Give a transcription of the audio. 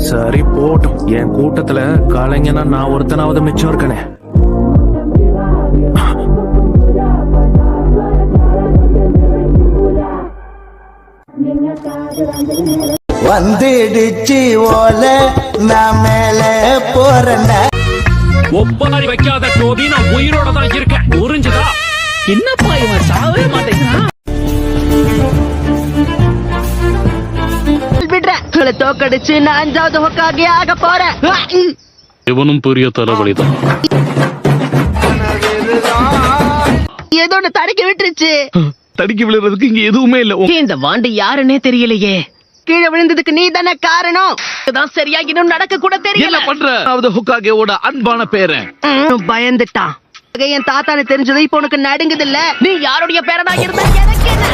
சரி போட்டும். என் கூட்டத்துல கலைஞனா நான் ஒருத்தனாவது மிச்சம் இருக்கனே. வந்துடுச்சு ஓல நான் மேல போறேன்டா. ஒப்பாரி வைக்காத டோபி, நான் உயிரோட தான் இருக்கேன். புரிஞ்சுதா? என்னப்பா இவன் சாவே மாட்டேங்கிறான். தோக்கடிச்சு நான் 5வது ஹொக்காகே ஆக போறேன். இவனும் பெரிய தலைவலிதான். ஏதோ ஒண்ணு தடுக்கி விட்டுருச்சு. தடுக்கி விழுறதுக்கு இங்க எதுவுமே இல்ல. இந்த வாண்டு யாருன்னே தெரியலையே. கீழே விழுந்ததுக்கு நீ தானே காரணம். இதான் சரியா இன்னும் நடக்க கூட தெரியல. என்ன பண்ற? ஹொக்காகேவோட அன்பான பேரன் பயந்துட்டான். என் தாத்தானு தெரிஞ்சது இப்ப உனக்கு நடுங்குது இல்ல. நீ யாருடைய பேரனா இருந்தா எனக்கு என்ன?